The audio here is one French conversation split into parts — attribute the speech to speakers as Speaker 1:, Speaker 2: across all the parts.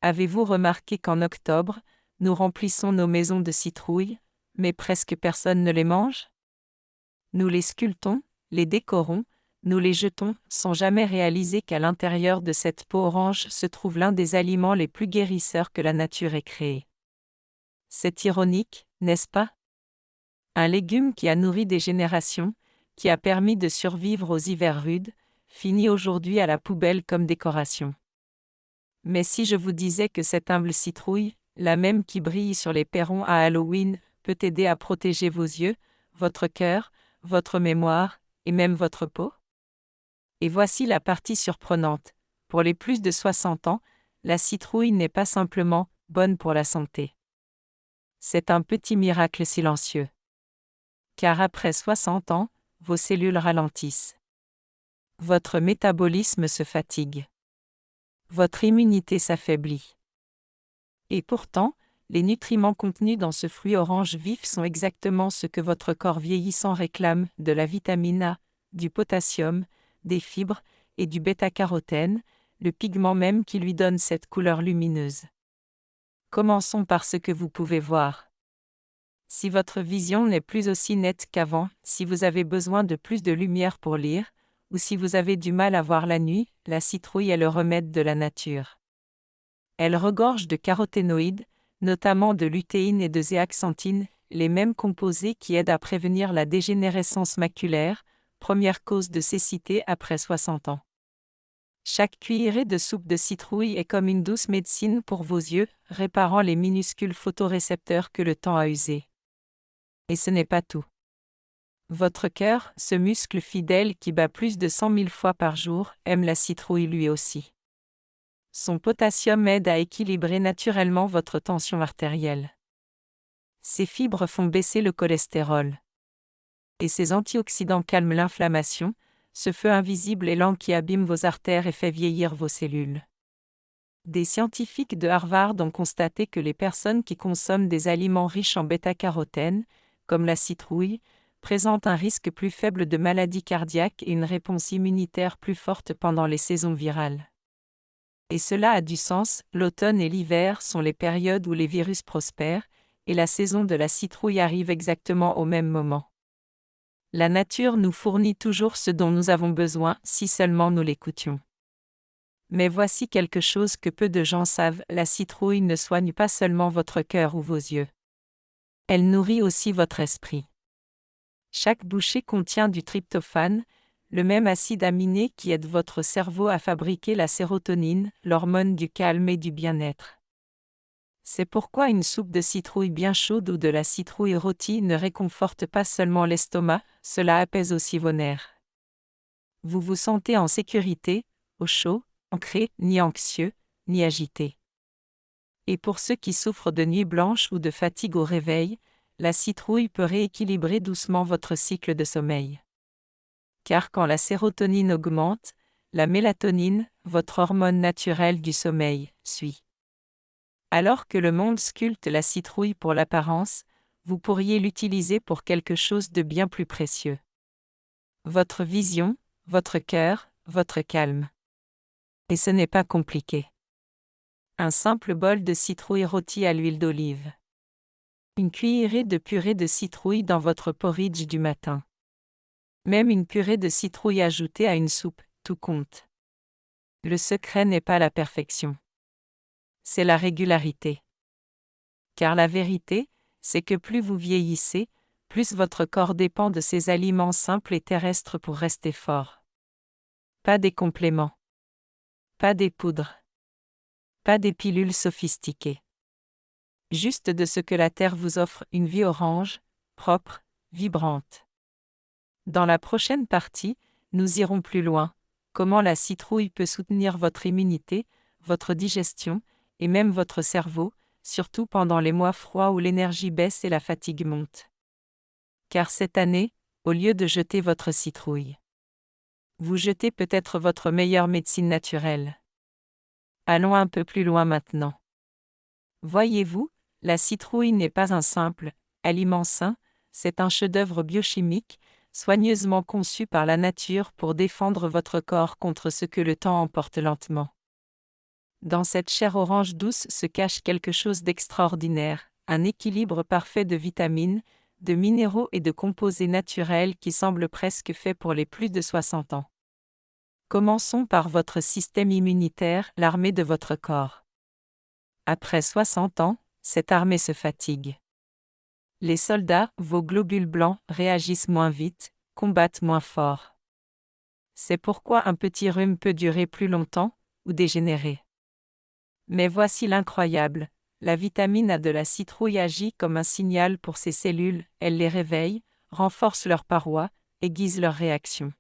Speaker 1: Avez-vous remarqué qu'en octobre, nous remplissons nos maisons de citrouilles, mais presque personne ne les mange? Nous les sculptons, les décorons, nous les jetons, sans jamais réaliser qu'à l'intérieur de cette peau orange se trouve l'un des aliments les plus guérisseurs que la nature ait créés. C'est ironique, n'est-ce pas? Un légume qui a nourri des générations, qui a permis de survivre aux hivers rudes, finit aujourd'hui à la poubelle comme décoration. Mais si je vous disais que cette humble citrouille, la même qui brille sur les perrons à Halloween, peut aider à protéger vos yeux, votre cœur, votre mémoire, et même votre peau? Et voici la partie surprenante. Pour les plus de 60 ans, la citrouille n'est pas simplement bonne pour la santé. C'est un petit miracle silencieux. Car après 60 ans, vos cellules ralentissent. Votre métabolisme se fatigue. Votre immunité s'affaiblit. Et pourtant, les nutriments contenus dans ce fruit orange vif sont exactement ce que votre corps vieillissant réclame, de la vitamine A, du potassium, des fibres et du bêta-carotène, le pigment même qui lui donne cette couleur lumineuse. Commençons par ce que vous pouvez voir. Si votre vision n'est plus aussi nette qu'avant, si vous avez besoin de plus de lumière pour lire, ou si vous avez du mal à voir la nuit, la citrouille est le remède de la nature. Elle regorge de caroténoïdes, notamment de lutéine et de zéaxanthine, les mêmes composés qui aident à prévenir la dégénérescence maculaire, première cause de cécité après 60 ans. Chaque cuillerée de soupe de citrouille est comme une douce médecine pour vos yeux, réparant les minuscules photorécepteurs que le temps a usés. Et ce n'est pas tout. Votre cœur, ce muscle fidèle qui bat plus de 100 000 fois par jour, aime la citrouille lui aussi. Son potassium aide à équilibrer naturellement votre tension artérielle. Ses fibres font baisser le cholestérol. Et ses antioxydants calment l'inflammation, ce feu invisible et lent qui abîme vos artères et fait vieillir vos cellules. Des scientifiques de Harvard ont constaté que les personnes qui consomment des aliments riches en bêta-carotène, comme la citrouille, présentent un risque plus faible de maladies cardiaques et une réponse immunitaire plus forte pendant les saisons virales. Et cela a du sens, l'automne et l'hiver sont les périodes où les virus prospèrent, et la saison de la citrouille arrive exactement au même moment. La nature nous fournit toujours ce dont nous avons besoin, si seulement nous l'écoutions. Mais voici quelque chose que peu de gens savent, la citrouille ne soigne pas seulement votre cœur ou vos yeux. Elle nourrit aussi votre esprit. Chaque bouchée contient du tryptophane, le même acide aminé qui aide votre cerveau à fabriquer la sérotonine, l'hormone du calme et du bien-être. C'est pourquoi une soupe de citrouille bien chaude ou de la citrouille rôtie ne réconforte pas seulement l'estomac, cela apaise aussi vos nerfs. Vous vous sentez en sécurité, au chaud, ancré, ni anxieux, ni agité. Et pour ceux qui souffrent de nuits blanches ou de fatigue au réveil, la citrouille peut rééquilibrer doucement votre cycle de sommeil. Car quand la sérotonine augmente, la mélatonine, votre hormone naturelle du sommeil, suit. Alors que le monde sculpte la citrouille pour l'apparence, vous pourriez l'utiliser pour quelque chose de bien plus précieux. Votre vision, votre cœur, votre calme. Et ce n'est pas compliqué. Un simple bol de citrouille rôtie à l'huile d'olive. Une cuillerée de purée de citrouille dans votre porridge du matin. Même une purée de citrouille ajoutée à une soupe, tout compte. Le secret n'est pas la perfection. C'est la régularité. Car la vérité, c'est que plus vous vieillissez, plus votre corps dépend de ces aliments simples et terrestres pour rester fort. Pas des compléments. Pas des poudres. Pas des pilules sophistiquées. Juste de ce que la terre vous offre, une vie orange, propre, vibrante. Dans la prochaine partie, nous irons plus loin. Comment la citrouille peut soutenir votre immunité, votre digestion, et même votre cerveau, surtout pendant les mois froids où l'énergie baisse et la fatigue monte. Car cette année, au lieu de jeter votre citrouille, vous jetez peut-être votre meilleure médecine naturelle. Allons un peu plus loin maintenant. Voyez-vous, la citrouille n'est pas un simple aliment sain, c'est un chef-d'œuvre biochimique, soigneusement conçu par la nature pour défendre votre corps contre ce que le temps emporte lentement. Dans cette chair orange douce se cache quelque chose d'extraordinaire, un équilibre parfait de vitamines, de minéraux et de composés naturels qui semble presque fait pour les plus de 60 ans. Commençons par votre système immunitaire, l'armée de votre corps. Après 60 ans, cette armée se fatigue. Les soldats, vos globules blancs, réagissent moins vite, combattent moins fort. C'est pourquoi un petit rhume peut durer plus longtemps, ou dégénérer. Mais voici l'incroyable, la vitamine A de la citrouille agit comme un signal pour ces cellules, elle les réveille, renforce leurs parois, aiguise leurs réactions.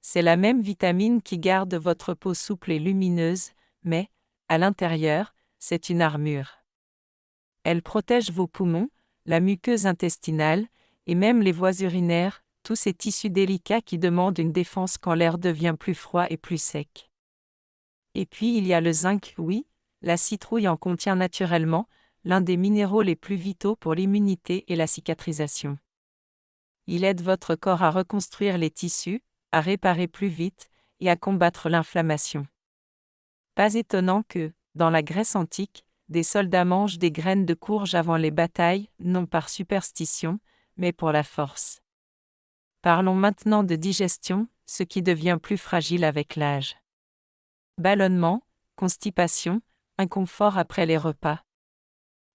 Speaker 1: C'est la même vitamine qui garde votre peau souple et lumineuse, mais, à l'intérieur, c'est une armure. Elle protège vos poumons, la muqueuse intestinale, et même les voies urinaires, tous ces tissus délicats qui demandent une défense quand l'air devient plus froid et plus sec. Et puis il y a le zinc, oui, la citrouille en contient naturellement, l'un des minéraux les plus vitaux pour l'immunité et la cicatrisation. Il aide votre corps à reconstruire les tissus, à réparer plus vite, et à combattre l'inflammation. Pas étonnant que, dans la Grèce antique, des soldats mangent des graines de courge avant les batailles, non par superstition, mais pour la force. Parlons maintenant de digestion, ce qui devient plus fragile avec l'âge. Ballonnement, constipation, inconfort après les repas.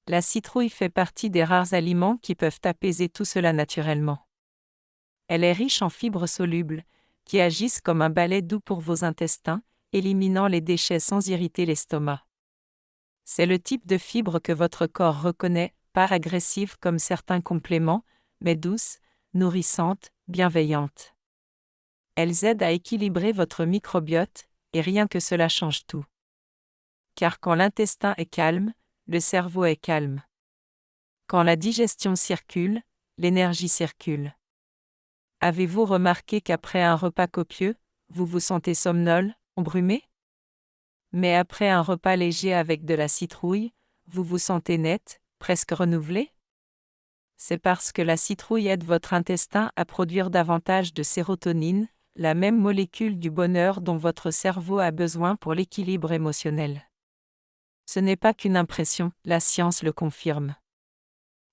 Speaker 1: La citrouille fait partie des rares aliments qui peuvent apaiser tout cela naturellement. Elle est riche en fibres solubles, qui agissent comme un balai doux pour vos intestins, éliminant les déchets sans irriter l'estomac. C'est le type de fibre que votre corps reconnaît, pas agressive comme certains compléments, mais douce, nourrissante, bienveillante. Elles aident à équilibrer votre microbiote, et rien que cela change tout. Car quand l'intestin est calme, le cerveau est calme. Quand la digestion circule, l'énergie circule. Avez-vous remarqué qu'après un repas copieux, vous vous sentez somnole, embrumé? Mais après un repas léger avec de la citrouille, vous vous sentez net, presque renouvelé? C'est parce que la citrouille aide votre intestin à produire davantage de sérotonine, la même molécule du bonheur dont votre cerveau a besoin pour l'équilibre émotionnel. Ce n'est pas qu'une impression, la science le confirme.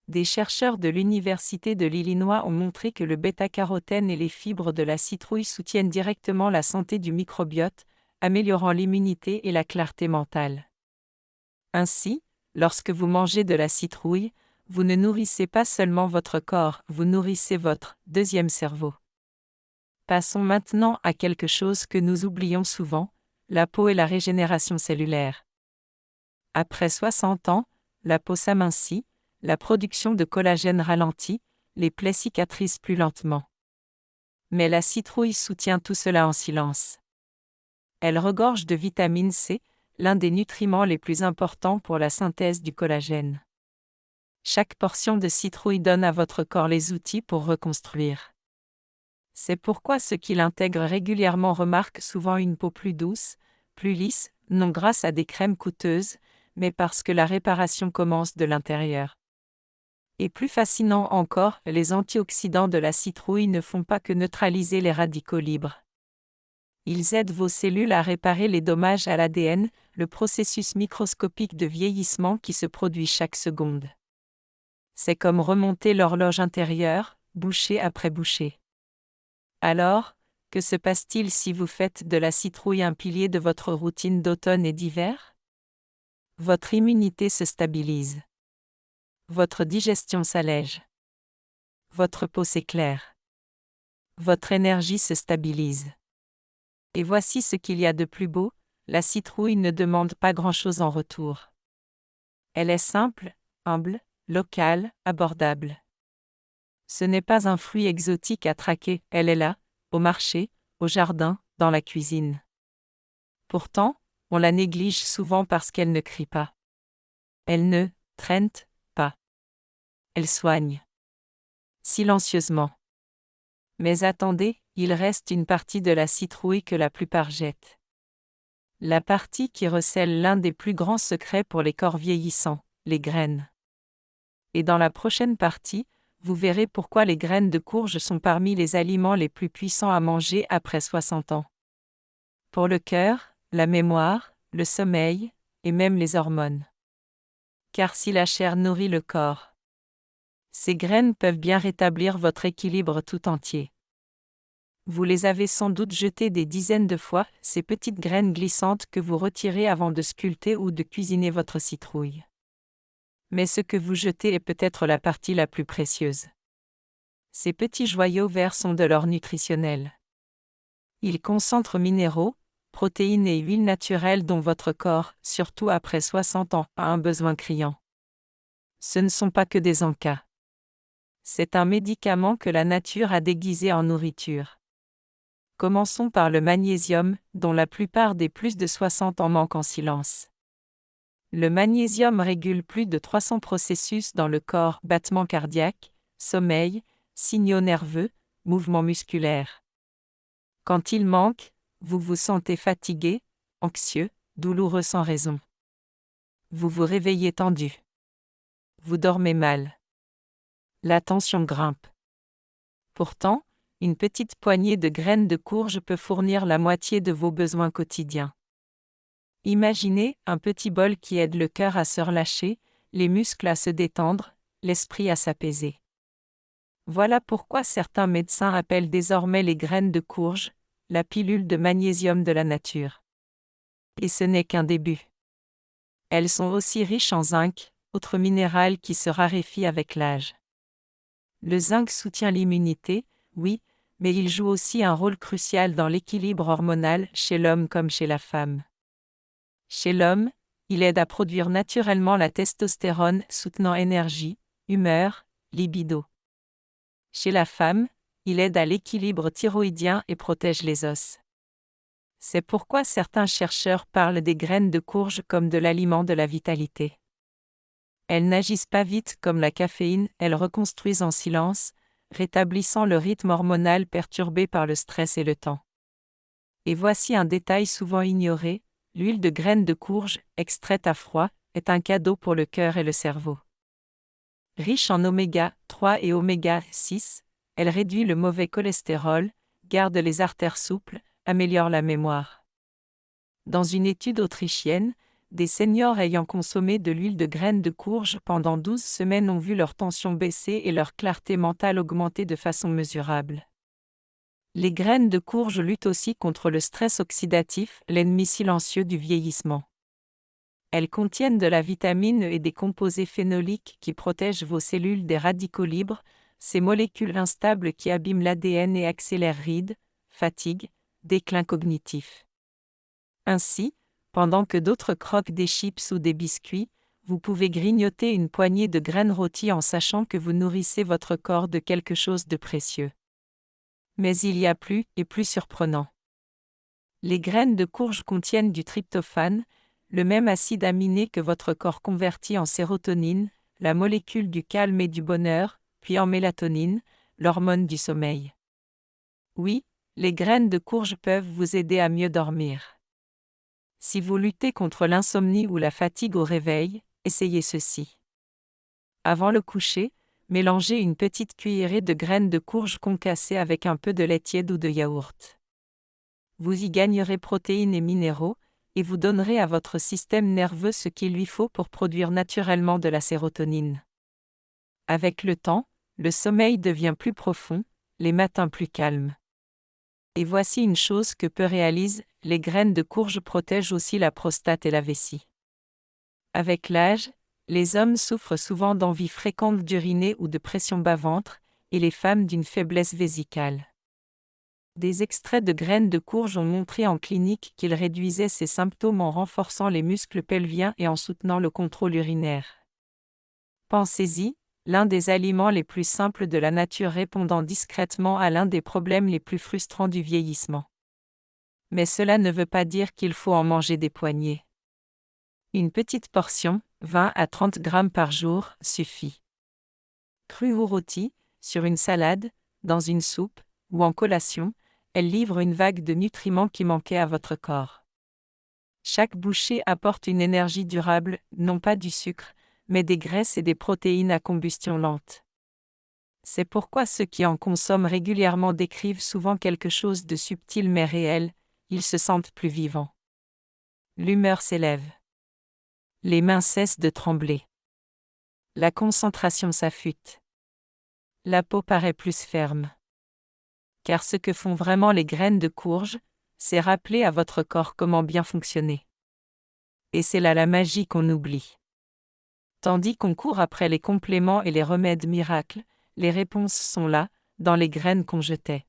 Speaker 1: Des chercheurs de l'Université de l'Illinois ont montré que le bêta-carotène et les fibres de la citrouille soutiennent directement la santé du microbiote, améliorant l'immunité et la clarté mentale. Ainsi, lorsque vous mangez de la citrouille, vous ne nourrissez pas seulement votre corps, vous nourrissez votre deuxième cerveau. Passons maintenant à quelque chose que nous oublions souvent, la peau et la régénération cellulaire. Après 60 ans, la peau s'amincit, la production de collagène ralentit, les plaies cicatrisent plus lentement. Mais la citrouille soutient tout cela en silence. Elle regorge de vitamine C, l'un des nutriments les plus importants pour la synthèse du collagène. Chaque portion de citrouille donne à votre corps les outils pour reconstruire. C'est pourquoi ceux qui l'intègrent régulièrement remarquent souvent une peau plus douce, plus lisse, non grâce à des crèmes coûteuses, mais parce que la réparation commence de l'intérieur. Et plus fascinant encore, les antioxydants de la citrouille ne font pas que neutraliser les radicaux libres. Ils aident vos cellules à réparer les dommages à l'ADN, le processus microscopique de vieillissement qui se produit chaque seconde. C'est comme remonter l'horloge intérieure, bouchée après bouchée. Alors, que se passe-t-il si vous faites de la citrouille un pilier de votre routine d'automne et d'hiver? Votre immunité se stabilise. Votre digestion s'allège. Votre peau s'éclaire. Votre énergie se stabilise. Et voici ce qu'il y a de plus beau, la citrouille ne demande pas grand-chose en retour. Elle est simple, humble, locale, abordable. Ce n'est pas un fruit exotique à traquer, elle est là, au marché, au jardin, dans la cuisine. Pourtant, on la néglige souvent parce qu'elle ne crie pas. Elle ne traîne pas. Elle soigne. Silencieusement. Mais attendez, il reste une partie de la citrouille que la plupart jettent. La partie qui recèle l'un des plus grands secrets pour les corps vieillissants, les graines. Et dans la prochaine partie, vous verrez pourquoi les graines de courge sont parmi les aliments les plus puissants à manger après 60 ans. Pour le cœur, la mémoire, le sommeil, et même les hormones. Car si la chair nourrit le corps, ces graines peuvent bien rétablir votre équilibre tout entier. Vous les avez sans doute jetées des dizaines de fois, ces petites graines glissantes que vous retirez avant de sculpter ou de cuisiner votre citrouille. Mais ce que vous jetez est peut-être la partie la plus précieuse. Ces petits joyaux verts sont de l'or nutritionnel. Ils concentrent minéraux, protéines et huiles naturelles dont votre corps, surtout après 60 ans, a un besoin criant. Ce ne sont pas que des encas. C'est un médicament que la nature a déguisé en nourriture. Commençons par le magnésium, dont la plupart des plus de 60 ans manquent en silence. Le magnésium régule plus de 300 processus dans le corps: battements cardiaques, sommeil, signaux nerveux, mouvements musculaires. Quand il manque, vous vous sentez fatigué, anxieux, douloureux sans raison. Vous vous réveillez tendu. Vous dormez mal. La tension grimpe. Pourtant, une petite poignée de graines de courge peut fournir la moitié de vos besoins quotidiens. Imaginez un petit bol qui aide le cœur à se relâcher, les muscles à se détendre, l'esprit à s'apaiser. Voilà pourquoi certains médecins appellent désormais les graines de courge la pilule de magnésium de la nature. Et ce n'est qu'un début. Elles sont aussi riches en zinc, autre minéral qui se raréfie avec l'âge. Le zinc soutient l'immunité, oui, mais il joue aussi un rôle crucial dans l'équilibre hormonal chez l'homme comme chez la femme. Chez l'homme, il aide à produire naturellement la testostérone, soutenant énergie, humeur, libido. Chez la femme, il aide à l'équilibre thyroïdien et protège les os. C'est pourquoi certains chercheurs parlent des graines de courge comme de l'aliment de la vitalité. Elles n'agissent pas vite comme la caféine, elles reconstruisent en silence, rétablissant le rythme hormonal perturbé par le stress et le temps. Et voici un détail souvent ignoré: l'huile de graines de courge, extraite à froid, est un cadeau pour le cœur et le cerveau. Riche en oméga 3 et oméga 6, elle réduit le mauvais cholestérol, garde les artères souples, améliore la mémoire. Dans une étude autrichienne, des seniors ayant consommé de l'huile de graines de courge pendant 12 semaines ont vu leur tension baisser et leur clarté mentale augmenter de façon mesurable. Les graines de courge luttent aussi contre le stress oxydatif, l'ennemi silencieux du vieillissement. Elles contiennent de la vitamine E et des composés phénoliques qui protègent vos cellules des radicaux libres, ces molécules instables qui abîment l'ADN et accélèrent rides, fatigue, déclin cognitif. Ainsi, pendant que d'autres croquent des chips ou des biscuits, vous pouvez grignoter une poignée de graines rôties en sachant que vous nourrissez votre corps de quelque chose de précieux. Mais il y a plus, et plus surprenant. Les graines de courge contiennent du tryptophane, le même acide aminé que votre corps convertit en sérotonine, la molécule du calme et du bonheur, puis en mélatonine, l'hormone du sommeil. Oui, les graines de courge peuvent vous aider à mieux dormir. Si vous luttez contre l'insomnie ou la fatigue au réveil, essayez ceci. Avant le coucher, mélangez une petite cuillerée de graines de courge concassées avec un peu de lait tiède ou de yaourt. Vous y gagnerez protéines et minéraux, et vous donnerez à votre système nerveux ce qu'il lui faut pour produire naturellement de la sérotonine. Avec le temps, le sommeil devient plus profond, les matins plus calmes. Et voici une chose que peu réalisent: les graines de courge protègent aussi la prostate et la vessie. Avec l'âge, les hommes souffrent souvent d'envies fréquentes d'uriner ou de pression bas-ventre, et les femmes d'une faiblesse vésicale. Des extraits de graines de courge ont montré en clinique qu'ils réduisaient ces symptômes en renforçant les muscles pelviens et en soutenant le contrôle urinaire. Pensez-y, l'un des aliments les plus simples de la nature répondant discrètement à l'un des problèmes les plus frustrants du vieillissement. Mais cela ne veut pas dire qu'il faut en manger des poignées. Une petite portion, 20 à 30 grammes par jour, suffit. Crue ou rôtie, sur une salade, dans une soupe, ou en collation, elle livre une vague de nutriments qui manquaient à votre corps. Chaque bouchée apporte une énergie durable, non pas du sucre, mais des graisses et des protéines à combustion lente. C'est pourquoi ceux qui en consomment régulièrement décrivent souvent quelque chose de subtil mais réel: ils se sentent plus vivants. L'humeur s'élève. Les mains cessent de trembler. La concentration s'affûte. La peau paraît plus ferme. Car ce que font vraiment les graines de courge, c'est rappeler à votre corps comment bien fonctionner. Et c'est là la magie qu'on oublie. Tandis qu'on court après les compléments et les remèdes miracles, les réponses sont là, dans les graines qu'on jetait.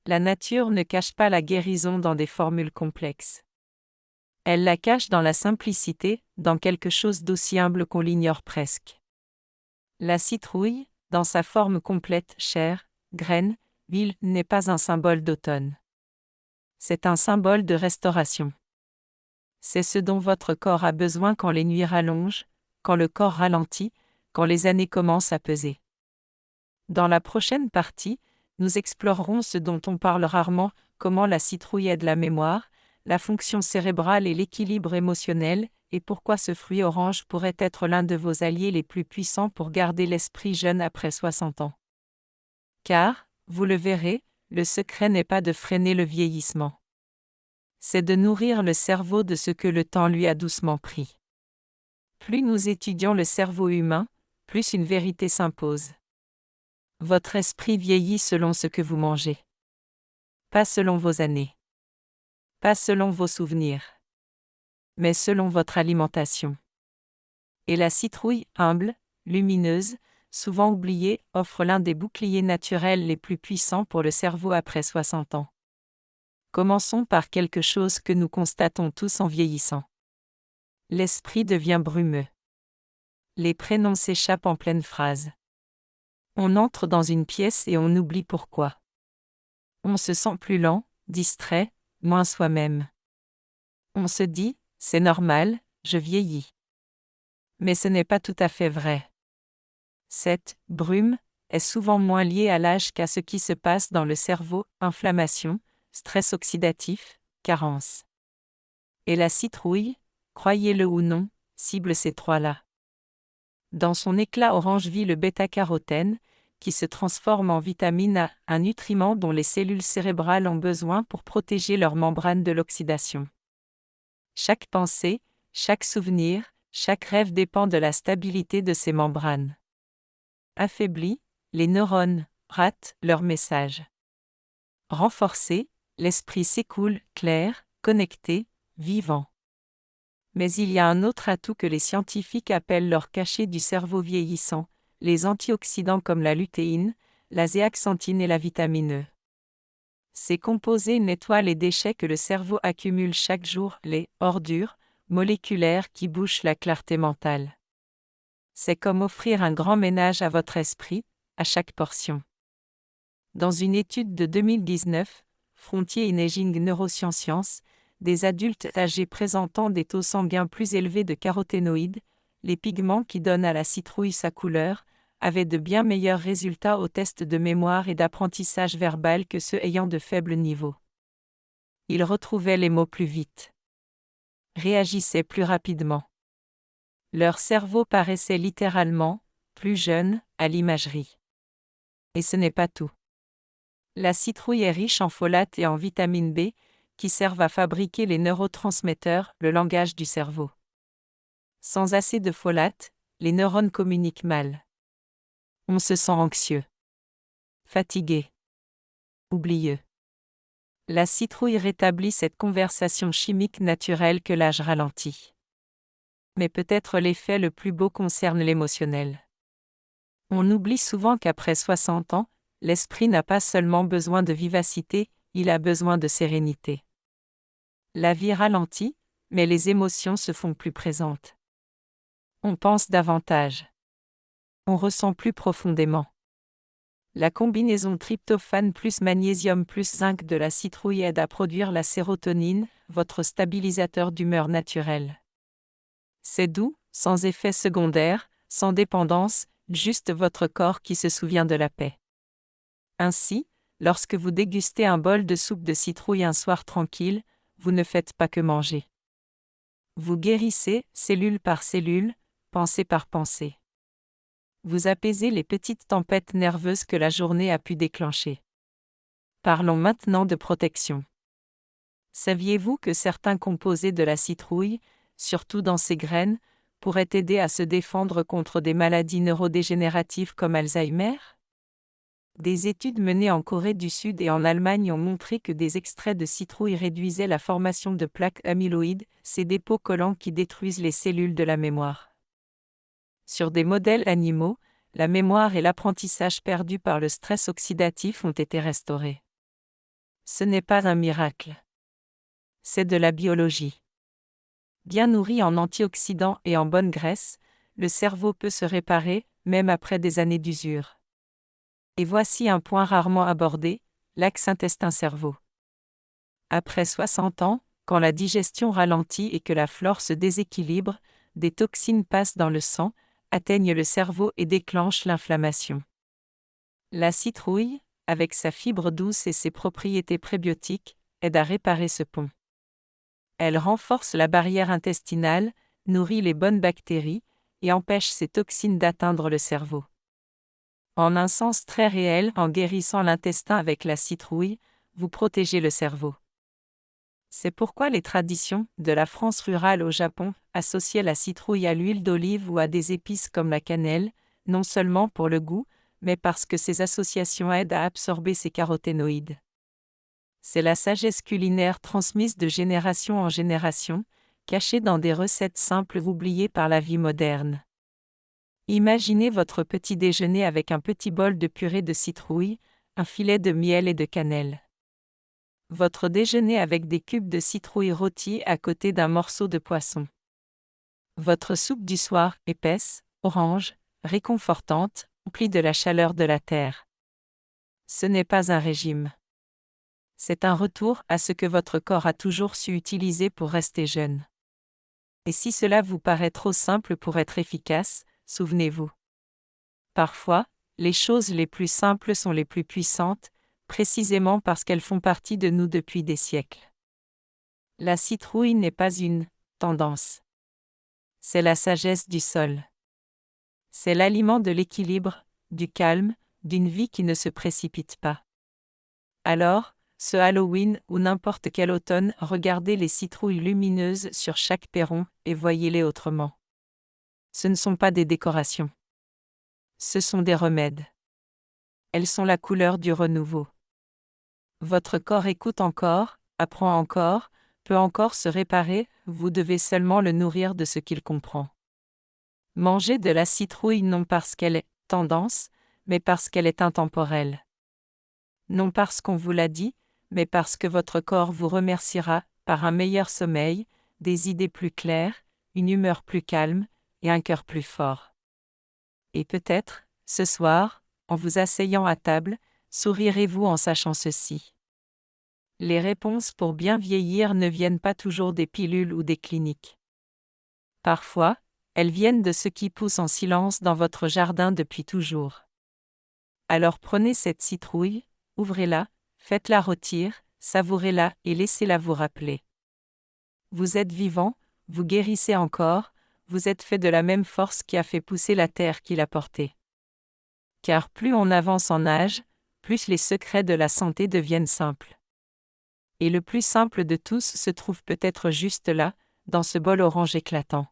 Speaker 1: La nature ne cache pas la guérison dans des formules complexes. Elle la cache dans la simplicité, dans quelque chose d'aussi humble qu'on l'ignore presque. La citrouille, dans sa forme complète, chair, graine, huile, n'est pas un symbole d'automne. C'est un symbole de restauration. C'est ce dont votre corps a besoin quand les nuits rallongent, quand le corps ralentit, quand les années commencent à peser. Dans la prochaine partie, nous explorerons ce dont on parle rarement, comment la citrouille aide la mémoire, la fonction cérébrale et l'équilibre émotionnel, et pourquoi ce fruit orange pourrait être l'un de vos alliés les plus puissants pour garder l'esprit jeune après 60 ans. Car, vous le verrez, le secret n'est pas de freiner le vieillissement. C'est de nourrir le cerveau de ce que le temps lui a doucement pris. Plus nous étudions le cerveau humain, plus une vérité s'impose. Votre esprit vieillit selon ce que vous mangez. Pas selon vos années. Pas selon vos souvenirs. Mais selon votre alimentation. Et la citrouille, humble, lumineuse, souvent oubliée, offre l'un des boucliers naturels les plus puissants pour le cerveau après 60 ans. Commençons par quelque chose que nous constatons tous en vieillissant. L'esprit devient brumeux. Les prénoms s'échappent en pleine phrase. On entre dans une pièce et on oublie pourquoi. On se sent plus lent, distrait, moins soi-même. On se dit, c'est normal, je vieillis. Mais ce n'est pas tout à fait vrai. Cette brume est souvent moins liée à l'âge qu'à ce qui se passe dans le cerveau, inflammation, stress oxydatif, carence. Et la citrouille, croyez-le ou non, cible ces trois-là. Dans son éclat orange vit le bêta-carotène, qui se transforme en vitamine A, un nutriment dont les cellules cérébrales ont besoin pour protéger leurs membranes de l'oxydation. Chaque pensée, chaque souvenir, chaque rêve dépend de la stabilité de ces membranes. Affaiblis, les neurones ratent leur message. Renforcés, l'esprit s'écoule, clair, connecté, vivant. Mais il y a un autre atout que les scientifiques appellent l'or caché du cerveau vieillissant, les antioxydants comme la lutéine, la zéaxanthine et la vitamine E. Ces composés nettoient les déchets que le cerveau accumule chaque jour, les ordures moléculaires qui bouchent la clarté mentale. C'est comme offrir un grand ménage à votre esprit, à chaque portion. Dans une étude de 2019, Frontier in Aging Neurosciences, des adultes âgés présentant des taux sanguins plus élevés de caroténoïdes, les pigments qui donnent à la citrouille sa couleur, avaient de bien meilleurs résultats aux tests de mémoire et d'apprentissage verbal que ceux ayant de faibles niveaux. Ils retrouvaient les mots plus vite. Réagissaient plus rapidement. Leur cerveau paraissait littéralement plus jeune à l'imagerie. Et ce n'est pas tout. La citrouille est riche en folate et en vitamine B, qui servent à fabriquer les neurotransmetteurs, le langage du cerveau. Sans assez de folate, les neurones communiquent mal. On se sent anxieux, fatigué, oublieux. La citrouille rétablit cette conversation chimique naturelle que l'âge ralentit. Mais peut-être l'effet le plus beau concerne l'émotionnel. On oublie souvent qu'après 60 ans, l'esprit n'a pas seulement besoin de vivacité, il a besoin de sérénité. La vie ralentit, mais les émotions se font plus présentes. On pense davantage. On ressent plus profondément. La combinaison tryptophane plus magnésium plus zinc de la citrouille aide à produire la sérotonine, votre stabilisateur d'humeur naturel. C'est doux, sans effet secondaire, sans dépendance, juste votre corps qui se souvient de la paix. Ainsi, lorsque vous dégustez un bol de soupe de citrouille un soir tranquille, vous ne faites pas que manger. Vous guérissez, cellule par cellule, pensée par pensée. Vous apaisez les petites tempêtes nerveuses que la journée a pu déclencher. Parlons maintenant de protection. Saviez-vous que certains composés de la citrouille, surtout dans ses graines, pourraient aider à se défendre contre des maladies neurodégénératives comme Alzheimer? Des études menées en Corée du Sud et en Allemagne ont montré que des extraits de citrouille réduisaient la formation de plaques amyloïdes, ces dépôts collants qui détruisent les cellules de la mémoire. Sur des modèles animaux, la mémoire et l'apprentissage perdus par le stress oxydatif ont été restaurés. Ce n'est pas un miracle. C'est de la biologie. Bien nourri en antioxydants et en bonne graisse, le cerveau peut se réparer, même après des années d'usure. Et voici un point rarement abordé, l'axe intestin-cerveau. Après 60 ans, quand la digestion ralentit et que la flore se déséquilibre, des toxines passent dans le sang, atteignent le cerveau et déclenchent l'inflammation. La citrouille, avec sa fibre douce et ses propriétés prébiotiques, aide à réparer ce pont. Elle renforce la barrière intestinale, nourrit les bonnes bactéries et empêche ces toxines d'atteindre le cerveau. En un sens très réel, en guérissant l'intestin avec la citrouille, vous protégez le cerveau. C'est pourquoi les traditions, de la France rurale au Japon, associaient la citrouille à l'huile d'olive ou à des épices comme la cannelle, non seulement pour le goût, mais parce que ces associations aident à absorber ces caroténoïdes. C'est la sagesse culinaire transmise de génération en génération, cachée dans des recettes simples oubliées par la vie moderne. Imaginez votre petit déjeuner avec un petit bol de purée de citrouille, un filet de miel et de cannelle. Votre déjeuner avec des cubes de citrouille rôtis à côté d'un morceau de poisson. Votre soupe du soir, épaisse, orange, réconfortante, emplie de la chaleur de la terre. Ce n'est pas un régime. C'est un retour à ce que votre corps a toujours su utiliser pour rester jeune. Et si cela vous paraît trop simple pour être efficace, souvenez-vous. Parfois, les choses les plus simples sont les plus puissantes, précisément parce qu'elles font partie de nous depuis des siècles. La citrouille n'est pas une tendance. C'est la sagesse du sol. C'est l'aliment de l'équilibre, du calme, d'une vie qui ne se précipite pas. Alors, ce Halloween ou n'importe quel automne, regardez les citrouilles lumineuses sur chaque perron et voyez-les autrement. Ce ne sont pas des décorations. Ce sont des remèdes. Elles sont la couleur du renouveau. Votre corps écoute encore, apprend encore, peut encore se réparer, vous devez seulement le nourrir de ce qu'il comprend. Mangez de la citrouille non parce qu'elle est tendance, mais parce qu'elle est intemporelle. Non parce qu'on vous l'a dit, mais parce que votre corps vous remerciera par un meilleur sommeil, des idées plus claires, une humeur plus calme et un cœur plus fort. Et peut-être, ce soir, en vous asseyant à table, sourirez-vous en sachant ceci. Les réponses pour bien vieillir ne viennent pas toujours des pilules ou des cliniques. Parfois, elles viennent de ce qui pousse en silence dans votre jardin depuis toujours. Alors prenez cette citrouille, ouvrez-la, faites-la rôtir, savourez-la et laissez-la vous rappeler. Vous êtes vivant, vous guérissez encore, vous êtes fait de la même force qui a fait pousser la terre qui l'a portée. Car plus on avance en âge, plus les secrets de la santé deviennent simples. Et le plus simple de tous se trouve peut-être juste là, dans ce bol orange éclatant.